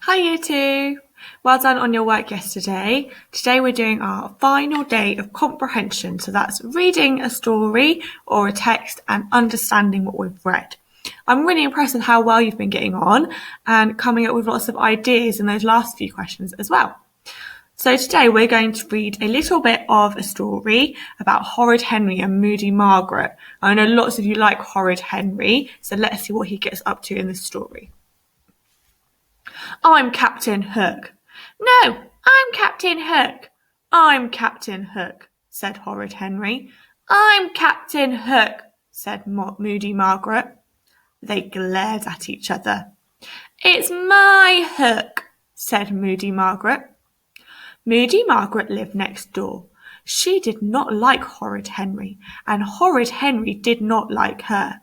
Hi Year 2! Well done on your work yesterday. Today we're doing our final day of comprehension, so that's reading a story or a text and understanding what we've read. I'm really impressed with how well you've been getting on and coming up with lots of ideas in those last few questions as well. So today we're going to read a little bit of a story about Horrid Henry and Moody Margaret. I know lots of you like Horrid Henry, so let's see what he gets up to in this story. I'm Captain Hook. No, I'm Captain Hook. I'm Captain Hook, said Horrid Henry. I'm Captain Hook, said Moody Margaret. They glared at each other. It's my hook, said Moody Margaret. Moody Margaret lived next door. She did not like Horrid Henry, and Horrid Henry did not like her.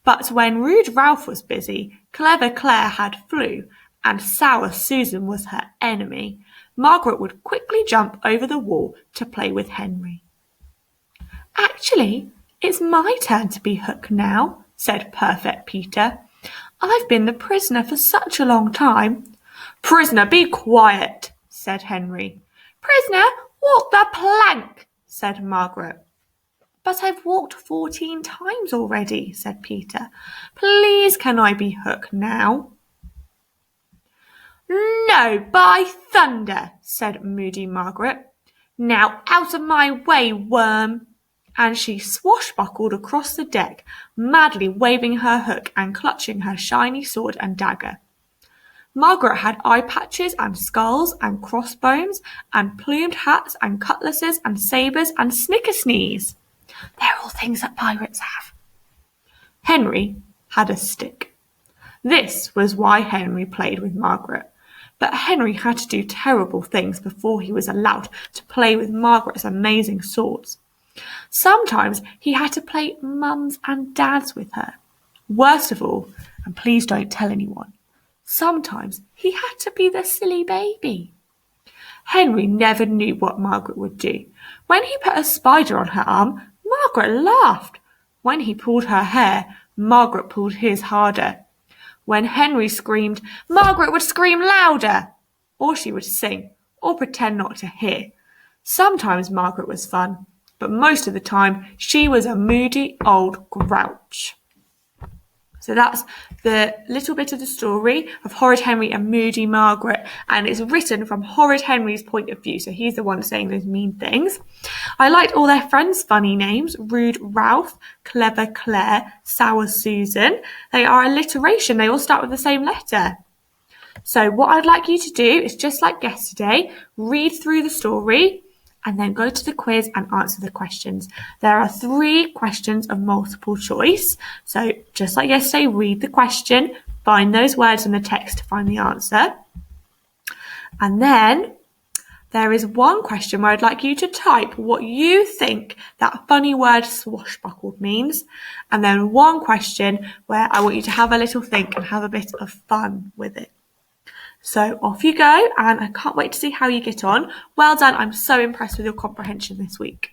But when Rude Ralph was busy, Clever Claire had flu, and Sour Susan was her enemy, Margaret would quickly jump over the wall to play with Henry. Actually, it's my turn to be Hook now, said Perfect Peter. I've been the prisoner for such a long time. Prisoner, be quiet, said Henry. Prisoner, walk the plank, said Margaret. But I've walked 14 times already, said Peter. Please can I be Hook now? No, by thunder, said Moody Margaret. Now out of my way, worm. And she swashbuckled across the deck, madly waving her hook and clutching her shiny sword and dagger. Margaret had eye patches and skulls and crossbones and plumed hats and cutlasses and sabres and snickersnees. They're all things that pirates have. Henry had a stick. This was why Henry played with Margaret. But Henry had to do terrible things before he was allowed to play with Margaret's amazing swords. Sometimes he had to play mums and dads with her. Worst of all, and please don't tell anyone, sometimes he had to be the silly baby. Henry never knew what Margaret would do. When he put a spider on her arm, Margaret laughed. When he pulled her hair, Margaret pulled his harder. When Henry screamed, Margaret would scream louder, or she would sing, or pretend not to hear. Sometimes Margaret was fun, but most of the time she was a moody old grouch. So that's the little bit of the story of Horrid Henry and Moody Margaret, and it's written from Horrid Henry's point of view, so he's the one saying those mean things. I liked all their friends' funny names: Rude Ralph, Clever Claire, Sour Susan. They are alliteration, they all start with the same letter. So what I'd like you to do is, just like yesterday, read through the story and then go to the quiz and answer the questions. There are 3 questions of multiple choice. So just like yesterday, read the question, find those words in the text to find the answer. And then there is one question where I'd like you to type what you think that funny word swashbuckled means. And then one question where I want you to have a little think and have a bit of fun with it. So off you go, and I can't wait to see how you get on. Well done, I'm so impressed with your comprehension this week.